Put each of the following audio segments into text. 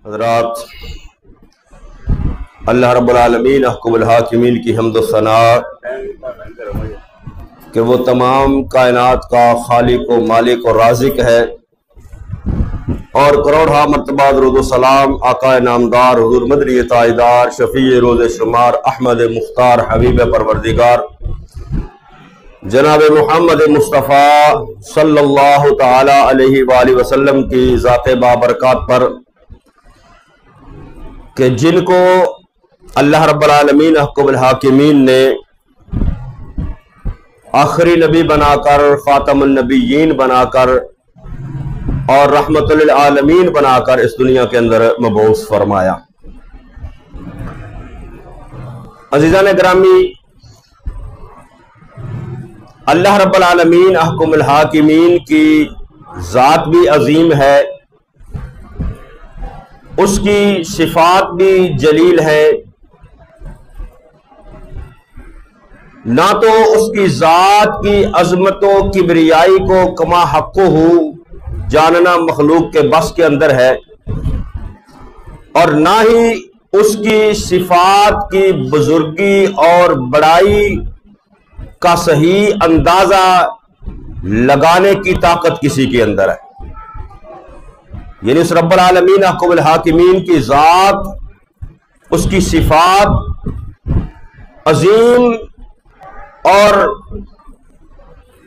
حضرات، اللہ رب العالمین احکم الحاکمین کی حمد و ثنا کہ وہ تمام کائنات کا خالق و مالک و رازق ہے، اور کروڑہا مرتبہ درود و سلام آقا نامدار حضور مدنی تاجدار شفیع روز شمار احمد مختار حبیب پروردگار جناب محمد مصطفیٰ صلی اللہ تعالی علیہ وآلہ وسلم کی ذات بابرکات پر، کہ جن کو اللہ رب العالمین احکم الحاکمین نے آخری نبی بنا کر، خاتم النبیین بنا کر اور رحمت للعالمین بنا کر اس دنیا کے اندر مبعوث فرمایا۔ عزیزان گرامی، اللہ رب العالمین احکم الحاکمین کی ذات بھی عظیم ہے، اس کی صفات بھی جلیل ہے۔ نہ تو اس کی ذات کی عظمت و کبریائی کو کما حقہ جاننا مخلوق کے بس کے اندر ہے، اور نہ ہی اس کی صفات کی بزرگی اور بڑائی کا صحیح اندازہ لگانے کی طاقت کسی کے اندر ہے۔ یعنی اس رب العالمین احکم الحاکمین کی ذات، اس کی صفات عظیم اور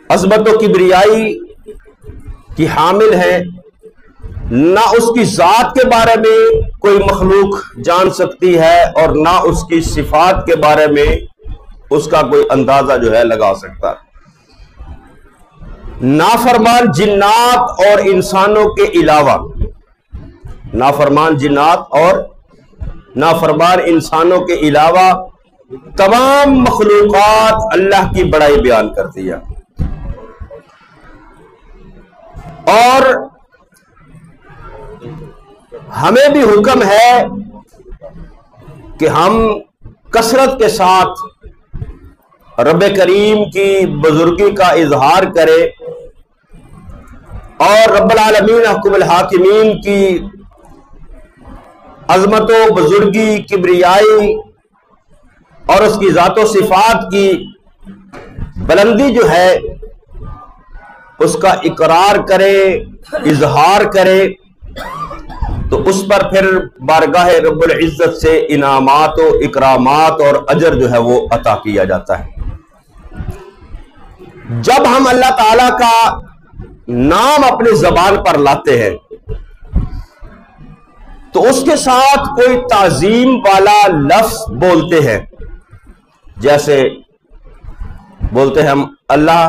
عظمت و کبریائی کی حامل ہے۔ نہ اس کی ذات کے بارے میں کوئی مخلوق جان سکتی ہے، اور نہ اس کی صفات کے بارے میں اس کا کوئی اندازہ جو ہے لگا سکتا ہے۔ نافرمان جنات اور انسانوں کے علاوہ، نافرمان جنات اور نافرمان انسانوں کے علاوہ تمام مخلوقات اللہ کی بڑائی بیان کرتی ہے، اور ہمیں بھی حکم ہے کہ ہم کثرت کے ساتھ رب کریم کی بزرگی کا اظہار کریں، اور رب العالمین احکم الحاکمین کی عظمت و بزرگی، کبریائی اور اس کی ذات و صفات کی بلندی جو ہے اس کا اقرار کرے، اظہار کرے، تو اس پر پھر بارگاہ رب العزت سے انعامات و اکرامات اور اجر جو ہے وہ عطا کیا جاتا ہے۔ جب ہم اللہ تعالی کا نام اپنی زبان پر لاتے ہیں تو اس کے ساتھ کوئی تعظیم والا لفظ بولتے ہیں، جیسے بولتے ہیں ہم اللہ،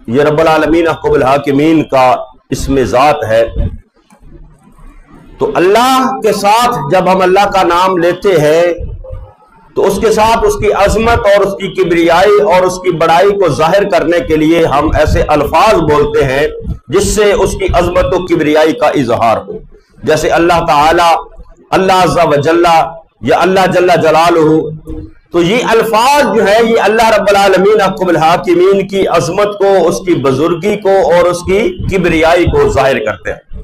یہ رب العالمین احکم الحاکمین کا اسم ذات ہے، تو اللہ کے ساتھ جب ہم اللہ کا نام لیتے ہیں تو اس کے ساتھ اس کی عظمت اور اس کی کبریائی اور اس کی بڑائی کو ظاہر کرنے کے لیے ہم ایسے الفاظ بولتے ہیں جس سے اس کی عظمت و کبریائی کا اظہار ہو، جیسے اللہ تعالی، اللہ عز و جل، یا اللہ جل جلالہ۔ تو یہ الفاظ جو ہے یہ اللہ رب العالمین احکم الحاکمین کی عظمت کو، اس کی بزرگی کو اور اس کی کبریائی کو ظاہر کرتے ہیں۔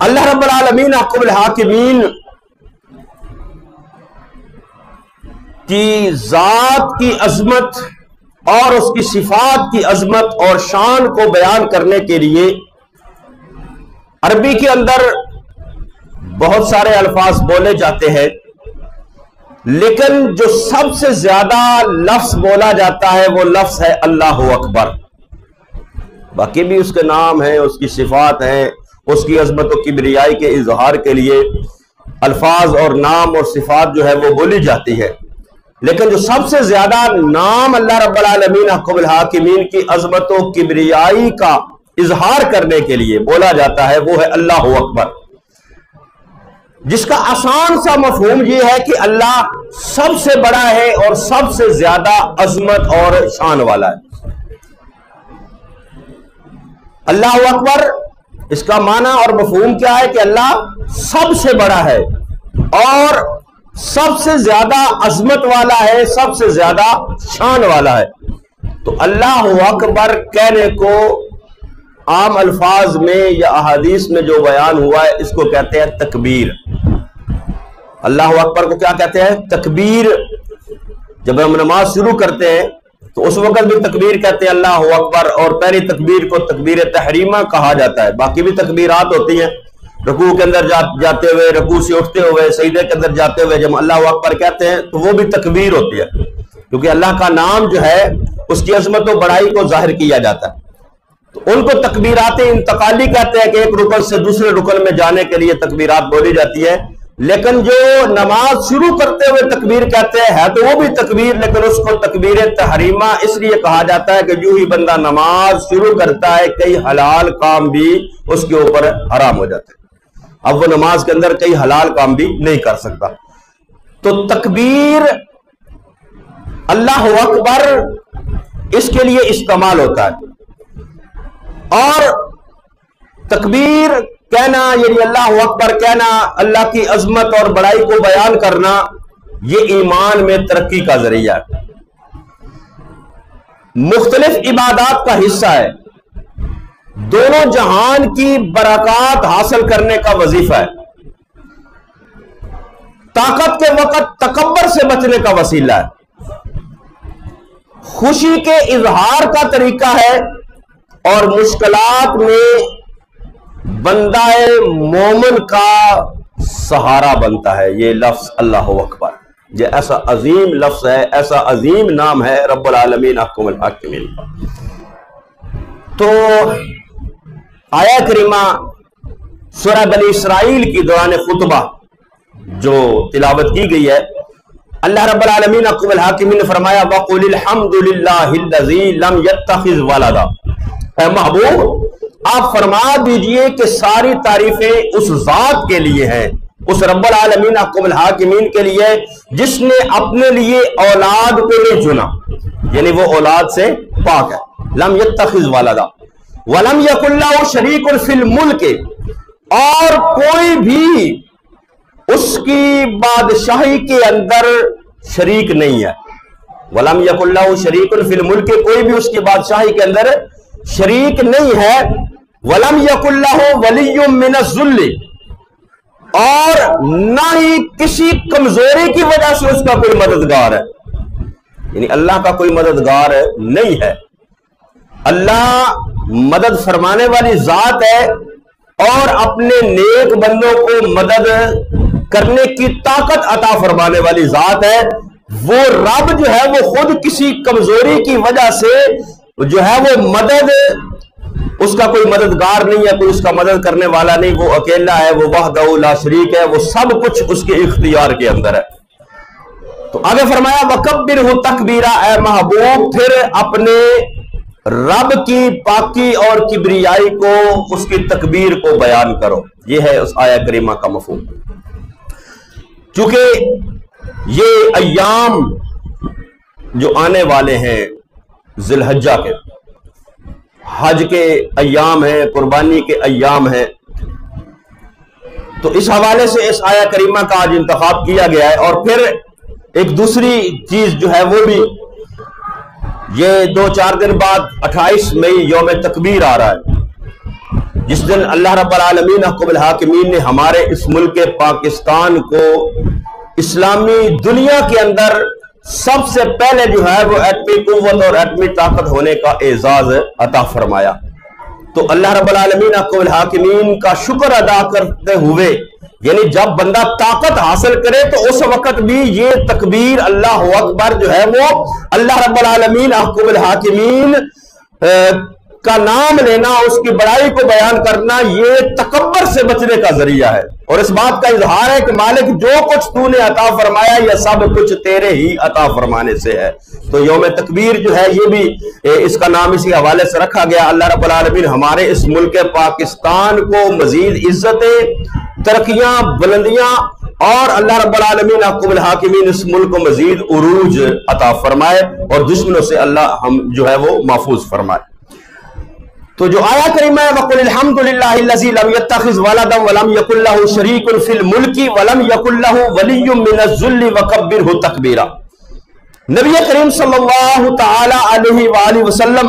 اللہ رب العالمین احکم الحاکمین کی ذات کی عظمت اور اس کی صفات کی عظمت اور شان کو بیان کرنے کے لیے عربی کے اندر بہت سارے الفاظ بولے جاتے ہیں، لیکن جو سب سے زیادہ لفظ بولا جاتا ہے وہ لفظ ہے اللہ اکبر۔ باقی بھی اس کے نام ہیں، اس کی صفات ہیں، اس کی عظمت و کبریائی کے اظہار کے لیے الفاظ اور نام اور صفات جو ہے وہ بولی جاتی ہے، لیکن جو سب سے زیادہ نام اللہ رب العالمین احکم الحاکمین کی عظمت و کبریائی کا اظہار کرنے کے لیے بولا جاتا ہے وہ ہے اللہ اکبر، جس کا آسان سا مفہوم یہ ہے کہ اللہ سب سے بڑا ہے اور سب سے زیادہ عظمت اور شان والا ہے۔ اللہ اکبر، اس کا معنی اور مفہوم کیا ہے کہ اللہ سب سے بڑا ہے اور سب سے زیادہ عظمت والا ہے، سب سے زیادہ شان والا ہے۔ تو اللہ اکبر کہنے کو عام الفاظ میں یا احادیث میں جو بیان ہوا ہے اس کو کہتے ہیں تکبیر۔ اللہ اکبر کو کیا کہتے ہیں؟ تکبیر۔ جب ہم نماز شروع کرتے ہیں تو اس وقت بھی تکبیر کہتے ہیں اللہ اکبر، اور پہلی تکبیر کو تکبیر تحریمہ کہا جاتا ہے۔ باقی بھی تکبیرات ہوتی ہیں، رکوع کے اندر جاتے ہوئے، رکوع سے اٹھتے ہوئے، سجدے کے اندر جاتے ہوئے جب اللہ اکبر کہتے ہیں تو وہ بھی تکبیر ہوتی ہے، کیونکہ اللہ کا نام جو ہے اس کی عظمت و بڑائی کو ظاہر کیا جاتا ہے۔ تو ان کو تکبیرات انتقالی کہتے ہیں کہ ایک رکن سے دوسرے رکن میں جانے کے لیے تکبیرات بولی جاتی ہے۔ لیکن جو نماز شروع کرتے ہوئے تکبیر کہتے ہیں تو وہ بھی تکبیر، لیکن اس کو تکبیر تحریمہ اس لیے کہا جاتا ہے کہ جو ہی بندہ نماز شروع کرتا ہے کئی حلال کام بھی اس کے اوپر حرام ہو جاتے ہیں، اب وہ نماز کے اندر کئی حلال کام بھی نہیں کر سکتا۔ تو تکبیر اللہ اکبر اس کے لیے استعمال ہوتا ہے، اور تکبیر کہنا یعنی اللہ اکبر کہنا، اللہ کی عظمت اور بڑائی کو بیان کرنا، یہ ایمان میں ترقی کا ذریعہ ہے، مختلف عبادات کا حصہ ہے، دونوں جہان کی برکات حاصل کرنے کا وظیفہ ہے، طاقت کے وقت تکبر سے بچنے کا وسیلہ ہے، خوشی کے اظہار کا طریقہ ہے، اور مشکلات میں بندہ مومن کا سہارا بنتا ہے۔ یہ لفظ اللہ اکبر، یہ ایسا عظیم لفظ ہے، ایسا عظیم نام ہے رب العالمین احکم الحاکمین کا۔ تو آیہ کریمہ سورہ بنی اسرائیل کی دوران خطبہ جو تلاوت کی گئی ہے، اللہ رب العالمین احکم الحاکمین نے فرمایا وَقُلِ الْحَمْدُ لِلَّهِ الَّذِي لَمْ يَتَّخِذْ وَلَدًا۔ اے محبوب آپ فرما دیجئے کہ ساری تعریفیں اس ذات کے لیے ہیں، اس رب العالمین احکم الحاکمین کے لیے جس نے اپنے لیے اولاد کو نہیں چنا، یعنی وہ اولاد سے پاک ہے۔ لم يتخذ ولدا ولم يكن له شریک فی الملک، اور کوئی بھی اس کی بادشاہی کے اندر شریک نہیں ہے۔ ولم يكن له شریک فی الملک، کوئی بھی اس کی بادشاہی کے اندر شریک نہیں ہے۔ وَلَمْ يَكُنْ لَهُ وَلِيٌّ مِّنَ الذُّلِّ، اور نہ ہی کسی کمزوری کی وجہ سے اس کا کوئی مددگار ہے، یعنی اللہ کا کوئی مددگار نہیں ہے۔ اللہ مدد فرمانے والی ذات ہے، اور اپنے نیک بندوں کو مدد کرنے کی طاقت عطا فرمانے والی ذات ہے۔ وہ رب جو ہے وہ خود کسی کمزوری کی وجہ سے جو ہے وہ مدد، اس کا کوئی مددگار نہیں ہے، کوئی اس کا مدد کرنے والا نہیں، وہ اکیلا ہے، وہ وحدہ لا شریک ہے، وہ سب کچھ اس کے اختیار کے اندر ہے۔ تو آگے فرمایا وَكَبِّرْهُ تَكْبِيرًا، اے محبوب پھر اپنے رب کی پاکی اور کبریائی کو، اس کی تکبیر کو بیان کرو۔ یہ ہے اس آیہ کریمہ کا مفہوم۔ چونکہ یہ ایام جو آنے والے ہیں ذی الحجہ کے، حج کے ایام ہیں، قربانی کے ایام ہیں، تو اس حوالے سے اس آیہ کریمہ کا آج انتخاب کیا گیا ہے۔ اور پھر ایک دوسری چیز جو ہے وہ بھی، یہ 2-4 دن بعد 28 مئی یوم تکبیر آ رہا ہے، جس دن اللہ رب العالمین احکم الحاکمین نے ہمارے اس ملک پاکستان کو اسلامی دنیا کے اندر سب سے پہلے جو ہے وہ ایٹمی قوت اور ایٹمی طاقت ہونے کا اعزاز عطا فرمایا۔ تو اللہ رب العالمین احکم الحاکمین کا شکر ادا کرتے ہوئے، یعنی جب بندہ طاقت حاصل کرے تو اس وقت بھی یہ تکبیر اللہ اکبر جو ہے وہ اللہ رب العالمین احکم الحاکمین کا نام لینا، اس کی بڑائی کو بیان کرنا، یہ تکبر سے بچنے کا ذریعہ ہے، اور اس بات کا اظہار ہے کہ مالک جو کچھ تو نے عطا فرمایا یہ سب کچھ تیرے ہی عطا فرمانے سے ہے۔ تو یوم تکبیر جو ہے یہ بھی اس کا نام اسی حوالے سے رکھا گیا۔ اللہ رب العالمین ہمارے اس ملک پاکستان کو مزید عزتیں، ترقیاں، بلندیاں، اور اللہ رب العالمین احکم الحاکمین اس ملک کو مزید عروج عطا فرمائے، اور دشمنوں سے اللہ ہم جو ہے وہ محفوظ فرمائے۔ تو جو آیہ کریمہ ہے وَقُلِ الْحَمْدُ لِلَّهِ الَّذِي لَمْ يَتَّخِذْ وَلَدًا وَلَمْ يَكُنْ لَهُ شَرِيكٌ فِي الْمُلْكِ وَلَمْ يَكُنْ لَهُ وَلِيٌّ مِّنَ الذُّلِّ وَكَبِّرْهُ تَكْبِيرًا۔ نبی کریم صلی اللہ تعالی علیہ وآلہ وسلم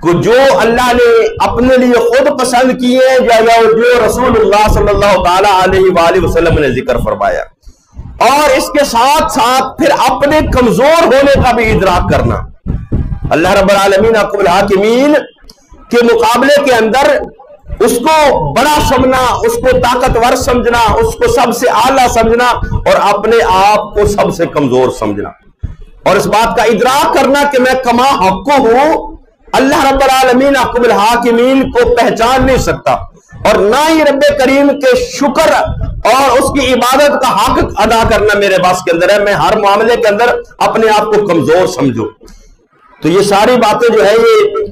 کو جو اللہ نے اپنے لیے خود پسند کیے یا جو رسول اللہ صلی اللہ تعالی علیہ وآلہ وسلم نے ذکر فرمایا، اور اس کے ساتھ ساتھ پھر اپنے کمزور ہونے کا بھی ادراک کرنا۔ اللہ رب العالمین احکم الحاکمین کے مقابلے کے اندر اس کو بڑا سمجھنا، اس کو طاقتور سمجھنا، اس کو سب سے اعلیٰ سمجھنا، اور اپنے آپ کو سب سے کمزور سمجھنا، اور اس بات کا ادراک کرنا کہ میں کما حق ہوں، اللہ رب العالمین احکم الحاکمین کو پہچان نہیں سکتا، اور نہ ہی رب کریم کے شکر اور اس کی عبادت کا حق ادا کرنا میرے پاس کے اندر ہے۔ میں ہر معاملے کے اندر اپنے آپ کو کمزور سمجھوں۔ تو یہ ساری باتیں جو ہے یہ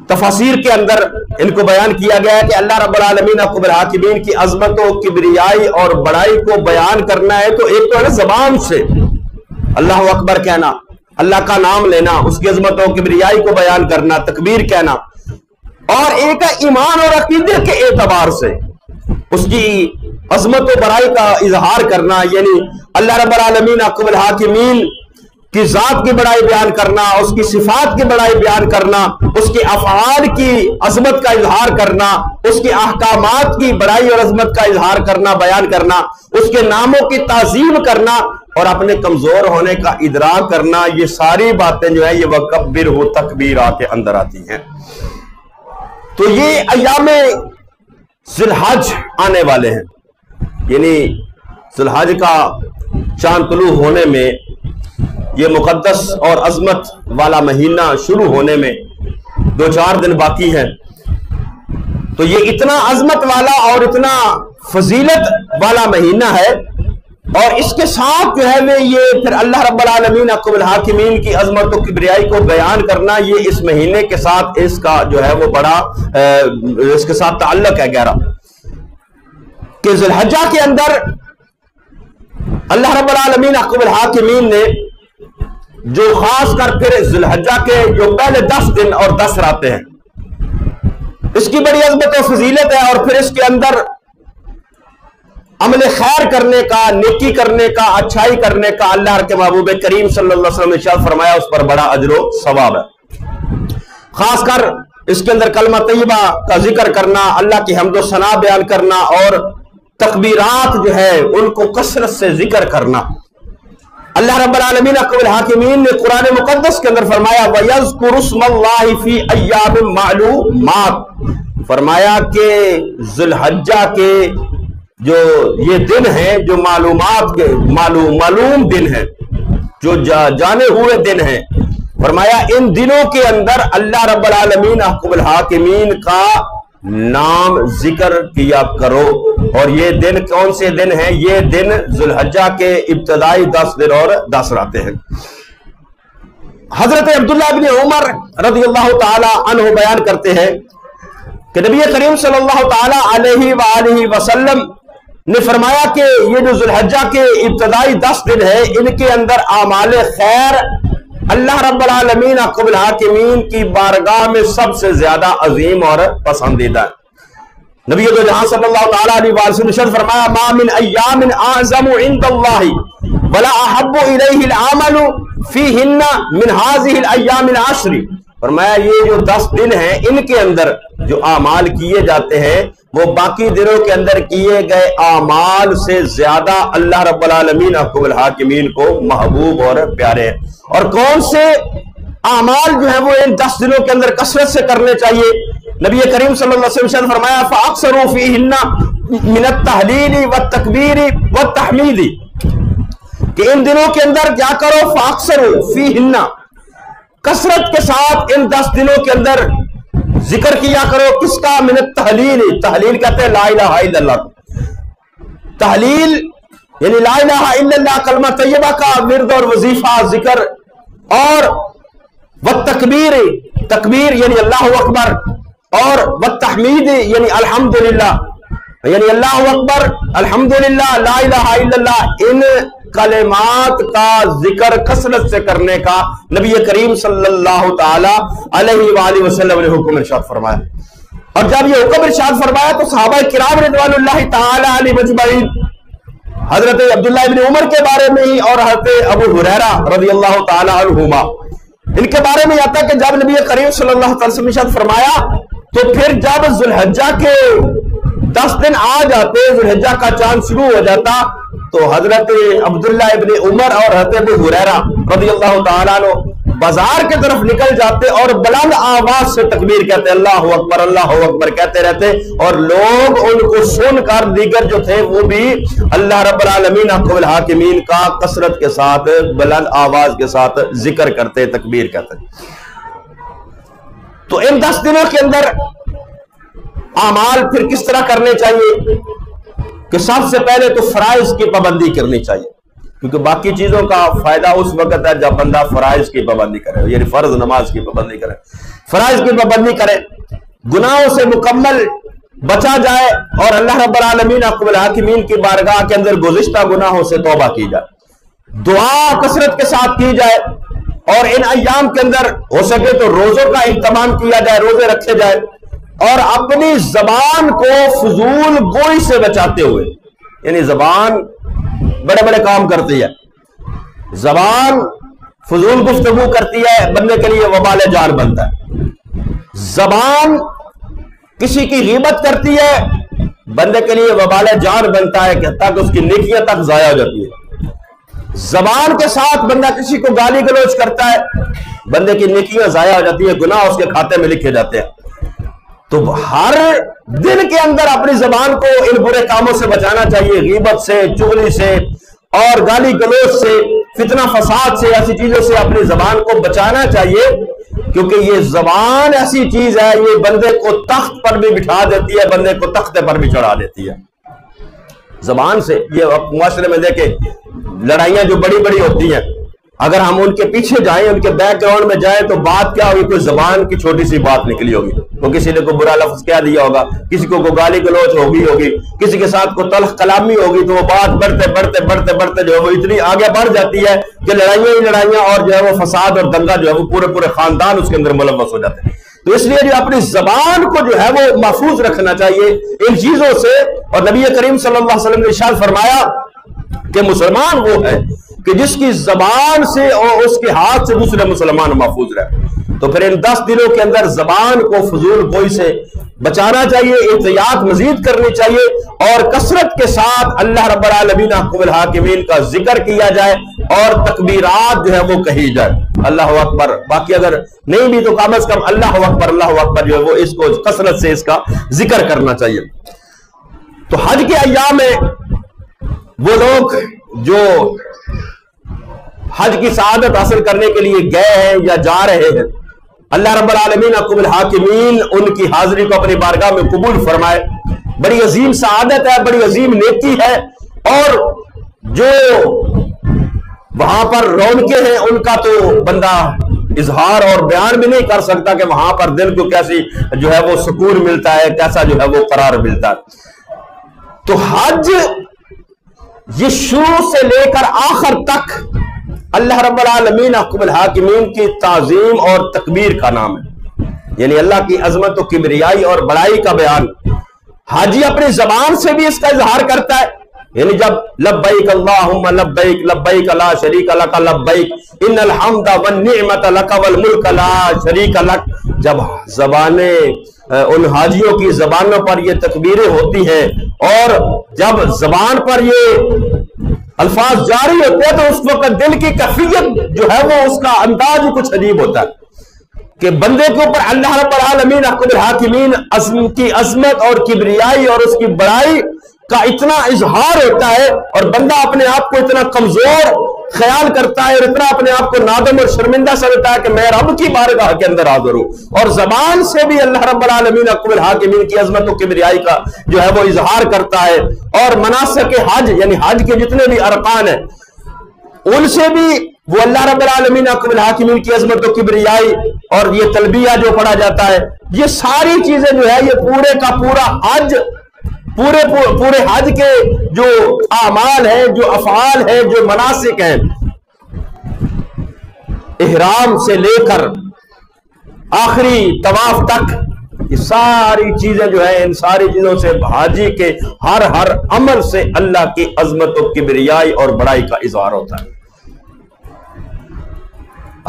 تفاسیر کے اندر ان کو بیان کیا گیا ہے کہ اللہ رب العالمین احکم الحاکمین کی عظمت و کبریائی اور بڑائی کو بیان کرنا ہے تو ایک تو ہے زبان سے اللہ اکبر کہنا، اللہ کا نام لینا، اس کی عظمت و کبریائی کو بیان کرنا، تکبیر کہنا، اور ایک ایمان اور عقیدے کے اعتبار سے اس کی عظمت و بڑائی کا اظہار کرنا، یعنی اللہ رب العالمین احکم الحاکمین کی ذات کی بڑائی بیان کرنا، اس کی صفات کی بڑائی بیان کرنا، اس کے افعال کی عظمت کا اظہار کرنا، اس کے احکامات کی بڑائی اور عظمت کا اظہار کرنا، بیان کرنا، اس کے ناموں کی تعظیم کرنا، اور اپنے کمزور ہونے کا ادراک کرنا، یہ ساری باتیں جو ہے یہ وکبرہ تکبیرہ کے اندر آتی ہیں۔ تو یہ ایام ذی الحج آنے والے ہیں، یعنی ذی الحج کا چاند طلوع ہونے میں، یہ مقدس اور عظمت والا مہینہ شروع ہونے میں 2-4 دن باقی ہے۔ تو یہ اتنا عظمت والا اور اتنا فضیلت والا مہینہ ہے، اور اس کے ساتھ جو ہے یہ پھر اللہ رب العالمین احکم الحاکمین کی عظمت و کبریائی کو بیان کرنا، یہ اس مہینے کے ساتھ اس کا جو ہے وہ بڑا اس کے ساتھ تعلق ہے گہرا، کہ ذی الحجہ کے اندر اللہ رب العالمین احکم الحاکمین نے جو خاص کر پھر ذی الحجہ کے جو پہلے 10 دن اور 10 راتیں ہیں، اس کی بڑی عظمت و فضیلت ہے، اور پھر اس کے اندر عمل خیر کرنے کا، نیکی کرنے کا، اچھائی کرنے کا اللہ کے محبوب کریم صلی اللہ علیہ وسلم نے ارشاد فرمایا اس پر بڑا اجر و ثواب ہے۔ خاص کر اس کے اندر کلمہ طیبہ کا ذکر کرنا، اللہ کی حمد و ثنا بیان کرنا، اور تکبیرات جو ہے ان کو کثرت سے ذکر کرنا۔ اللہ رب العالمین احکم الحاکمین نے قرآن مقدس کے اندر فرمایا وَيَذْكُرُ اسْمَ اللَّهِ فِي أَيَّامٍ مَعْلُومَاتٍ، فرمایا کہ ذی الحجہ کے جو یہ دن ہیں، جو معلومات کے معلوم دن ہیں، جو جانے ہوئے دن ہیں، فرمایا ان دنوں کے اندر اللہ رب العالمین احکم الحاکمین کا نام ذکر کیا کرو۔ اور یہ دن کون سے دن ہیں؟ یہ دن ذی الحجہ کے ابتدائی 10 دن اور 10 راتیں ہیں۔ حضرت عبداللہ بن عمر رضی اللہ تعالی عنہ بیان کرتے ہیں کہ نبی کریم صلی اللہ تعالی علیہ وآلہ وسلم نے فرمایا کہ یہ جو ذی الحجہ کے ابتدائی 10 دن ہیں، ان کے اندر اعمال خیر اللہ رب العالمین احکم الحاکمین کی بارگاہ میں سب سے زیادہ عظیم اور پسندیدہ ہے۔ نبی دو جہاں صلی اللہ تعالی علیہ وسلم نے فرمایا ما من ایام اعظم عند اللہ ولا احب الیہ العمل فیہن من هذه الایام العشر، فرمایا یہ جو 10 دن ہیں ان کے اندر جو اعمال کیے جاتے ہیں وہ باقی دنوں کے اندر کیے گئے اعمال سے زیادہ اللہ رب العالمین احکم الحاکمین کو محبوب اور پیارے ہیں۔ اور کون سے اعمال جو ہیں وہ ان 10 دنوں کے اندر کثرت سے کرنے چاہیے؟ نبی کریم صلی اللہ علیہ وسلم نے فرمایا فَأَكْثَرُوا فِيهِنَّ مِنَ التَّهْلِيلِ وَالتَّكْبِيرِ وَالتَّحْمِيدِ، کہ ان دنوں کے اندر کیا کرو؟ فَأَكْثَرُوا فِيهِنَّ، کثرت کے ساتھ ان 10 دنوں کے اندر ذکر کیا کرو۔ کس کا؟ من التحلیل، تحلیل کہتے ہیں لا الہ الا اللہ، تحلیل یعنی لا الہ الا اللہ کلمہ طیبہ کا ورد اور وظیفہ ذکر، اور والتکبیر، تکبیر یعنی اللہ اکبر، اور والتحمید یعنی الحمدللہ، یعنی اللہ اکبر، الحمدللہ، لا الہ الا اللہ، ان کلمات کا ذکر کثرت سے کرنے کا نبی کریم صلی اللہ تعالی علیہ وآلہ وسلم نے حکم ارشاد فرمایا۔ اور جب یہ حکم ارشاد فرمایا تو صحابہ کرام رضوان اللہ تعالی علیہ مجمعین حضرت عبداللہ بن عمر کے بارے میں ہی اور حضرت ابو ہریرہ رضی اللہ تعالی عنہما ان کے بارے میں آتا ہے کہ جب نبی کریم صلی اللہ علیہ وسلم نے ارشاد فرمایا تو پھر جب ذوالحجہ کے 10 دن آ جاتے، ذوالحجہ کا چاند شروع ہو جاتا، تو حضرت عبداللہ ابن عمر اور حضرت ابو ہریرہ رضی اللہ تعالیٰ عنہ بازار کے طرف نکل جاتے اور بلند آواز سے تکبیر کہتے، اللہ اکبر کہتے رہتے، اور لوگ ان کو سن کر دیگر جو تھے وہ بھی اللہ رب العالمین احکم الحاکمین کا کثرت کے ساتھ بلند آواز کے ساتھ ذکر کرتے، تکبیر کہتے۔ تو ان 10 دنوں کے اندر اعمال پھر کس طرح کرنے چاہیے کہ سب سے پہلے تو فرائض کی پابندی کرنی چاہیے، کیونکہ باقی چیزوں کا فائدہ اس وقت ہے جب بندہ فرائض کی پابندی کرے، یعنی فرض نماز کی پابندی کرے، فرائض کی پابندی کرے، گناہوں سے مکمل بچا جائے اور اللہ رب العالمین احکم الحاکمین کی بارگاہ کے اندر گزشتہ گناہوں سے توبہ کی جائے، دعا کثرت کے ساتھ کی جائے، اور ان ایام کے اندر ہو سکے تو روزوں کا اہتمام کیا جائے، روزے رکھے جائے، اور اپنی زبان کو فضول گوئی سے بچاتے ہوئے، یعنی زبان بڑے بڑے کام کرتی ہے، زبان فضول گفتگو کرتی ہے، بندے کے لیے وبال جان بنتا ہے، زبان کسی کی غیبت کرتی ہے، بندے کے لیے وبال جان بنتا ہے کہ حتیٰ کہ اس کی نیکیاں تک ضائع ہو جاتی ہے، زبان کے ساتھ بندہ کسی کو گالی گلوچ کرتا ہے، بندے کی نیکیاں ضائع ہو جاتی ہے، گناہ اس کے کھاتے میں لکھے جاتے ہیں۔ تو ہر دن کے اندر اپنی زبان کو ان برے کاموں سے بچانا چاہیے، غیبت سے، چغلی سے اور گالی گلوچ سے، فتنہ فساد سے، ایسی چیزوں سے اپنی زبان کو بچانا چاہیے، کیونکہ یہ زبان ایسی چیز ہے، یہ بندے کو تخت پر بھی بٹھا دیتی ہے، بندے کو تختے پر بھی چڑھا دیتی ہے۔ زبان سے یہ معاشرے میں دیکھیں لڑائیاں جو بڑی بڑی ہوتی ہیں، اگر ہم ان کے پیچھے جائیں، ان کے بیک گراؤنڈ میں جائیں تو بات کیا ہوگی؟ کوئی زبان کی چھوٹی سی بات نکلی ہوگی، تو کسی نے کوئی برا لفظ کہہ دیا ہوگا، کسی کو کوئی گالی گلوچ ہوگی، کسی کے ساتھ کوئی تلخ کلامی ہوگی، تو وہ بات بڑھتے جو ہے وہ اتنی آگے بڑھ جاتی ہے کہ لڑائیاں ہی لڑائیاں، اور جو ہے وہ فساد اور دنگا جو ہے وہ پورے خاندان اس کے اندر ملوث ہو جاتے ہیں۔ تو اس لیے جو اپنی زبان کو جو ہے وہ محفوظ رکھنا چاہیے ان چیزوں سے، اور نبی کریم صلی اللہ علیہ وسلم نے ارشاد فرمایا کہ مسلمان وہ ہے کہ جس کی زبان سے اور اس کے ہاتھ سے دوسرے مسلمان محفوظ رہے۔ تو پھر ان 10 دنوں کے اندر زبان کو فضول گوئی سے بچانا چاہیے، احتیاط مزید کرنی چاہیے، اور کثرت کے ساتھ اللہ رب العالمین احکم الحاکمین کا ذکر کیا جائے اور تکبیرات جو ہے وہ کہی جائے، اللہ اکبر، باقی اگر نہیں بھی تو کم از کم اللہ اکبر جو ہے وہ اس کو کثرت سے اس کا ذکر کرنا چاہیے۔ تو حج کے ایام میں وہ لوگ جو حج کی سعادت حاصل کرنے کے لیے گئے ہیں یا جا رہے ہیں، اللہ رب العالمین احکم الحاکمین ان کی حاضری کو اپنی بارگاہ میں قبول فرمائے۔ بڑی عظیم سعادت ہے، بڑی عظیم نیکی ہے، اور جو وہاں پر رونقیں ہیں ان کا تو بندہ اظہار اور بیان بھی نہیں کر سکتا کہ وہاں پر دل کو کیسی جو ہے وہ سکون ملتا ہے، کیسا جو ہے وہ قرار ملتا ہے۔ تو حج یہ شروع سے لے کر آخر تک اللہ رب العالمین احکم الحاکمین کی تعظیم اور تکبیر کا نام ہے، یعنی اللہ کی عظمت و کبریائی اور بڑائی کا بیان۔ حاجی اپنی زبان سے بھی اس کا اظہار کرتا ہے، یعنی جب لبیک اللہم لبیک لبیک لا شریک لک لبیک ان الحمد والنعمت لک والملک لا شریک لک، جب زبانیں ان حاجیوں کی زبانوں پر یہ تکبیریں ہوتی ہیں اور جب زبان پر یہ الفاظ جاری ہوتے ہیں تو اس وقت دل کی کیفیت جو ہے وہ اس کا انداز ہی کچھ عجیب ہوتا ہے کہ بندے کے اوپر اللہ رب العالمین احکم الحاکمین کی عظمت اور کبریائی اور اس کی بڑائی کا اتنا اظہار ہوتا ہے، اور بندہ اپنے آپ کو اتنا کمزور خیال کرتا ہے اور اتنا اپنے آپ کو نادم اور شرمندہ سمجھتا ہے کہ میں رب کی بارگاہ کے اندر حاضر ہوں، اور زبان سے بھی اللہ رب العالمین احکم الحاکمین کی عظمت و کبریائی کا جو ہے وہ اظہار کرتا ہے، اور مناسک حج یعنی حج کے جتنے بھی ارکان ہیں ان سے بھی وہ اللہ رب العالمین احکم الحاکمین کی عظمت و کبریائی اور یہ تلبیہ جو پڑھا جاتا ہے، یہ ساری چیزیں جو ہے یہ پورے کا پورا حج، پورے حج کے جو اعمال ہیں، جو افعال ہیں، جو مناسک ہیں، احرام سے لے کر آخری طواف تک، یہ ساری چیزیں جو ہیں ان ساری چیزوں سے حاجی کے ہر عمل سے اللہ کی عظمت و کبریائی اور بڑائی کا اظہار ہوتا ہے۔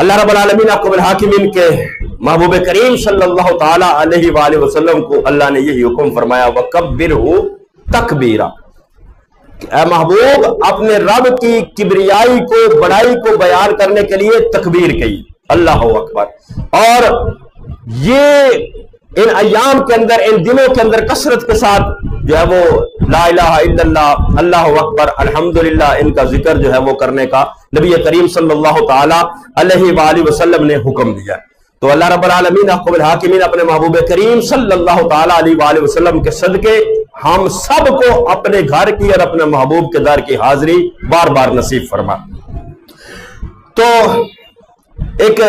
اللہ رب العالمین احکم الحاکمین کے محبوب کریم صلی اللہ تعالی علیہ وآلہ وسلم کو اللہ نے یہی حکم فرمایا وَكَبِّرْهُ تَكْبِيرًا، کہ اے محبوب اپنے رب کی کبریائی کو، بڑائی کو بیان کرنے کے لیے تکبیر کہی، اللہ اکبر۔ اور یہ ان ایام کے اندر، ان دنوں کے اندر کثرت کے ساتھ جو ہے وہ لا الہ الا اللہ، اللہ اکبر، الحمدللہ، ان کا ذکر جو ہے وہ کرنے کا نبی کریم صلی اللہ تعالی علیہ وآلہ وسلم نے حکم دیا۔ تو اللہ رب العالمین احکم الحاکمین اپنے محبوب کریم صلی اللہ تعالی علیہ وآلہ وسلم کے صدقے ہم سب کو اپنے گھر کی اور اپنے محبوب کے در کی حاضری بار بار نصیب فرما۔ تو ایک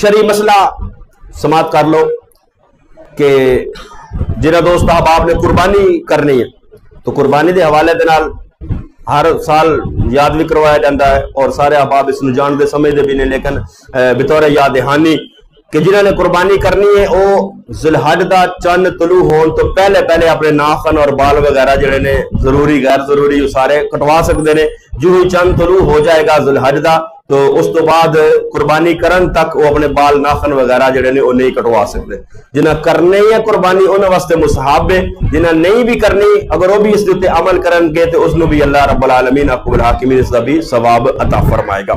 شرعی مسئلہ سماعت کر لو کہ جنہاں دوست احباب نے قربانی کرنی ہے تو قربانی دے حوالے دے نال ہر سال یاد بھی کروایا جاتا ہے اور سارے احباب اس نو جان دے سمجھ دے بھی نہیں، لیکن بطور یاد دہانی کہ جنہوں نے قربانی کرنی ہے وہ ذوالحج دا چند طلوع ہون تو پہلے اپنے ناخن اور بال وغیرہ جڑے نے ضروری غیر ضروری وہ سارے کٹوا سکتے ہیں۔ جو ہی چند طلوع ہو جائے گا ذوالحج دا تو اس تو بعد قربانی کرن تک وہ اپنے بال ناخن وغیرہ جڑے نے وہ نہیں کٹوا سکتے۔ جنہاں کرنے ہے قربانی انہاں واسطے مستحب ہے، جنہاں نہیں بھی کرنی اگر وہ بھی اس دے عمل کرن گے تو اس نو بھی اللہ رب العالمین احکم الحاکمین اس دا بھی ثواب عطا فرمائے گا۔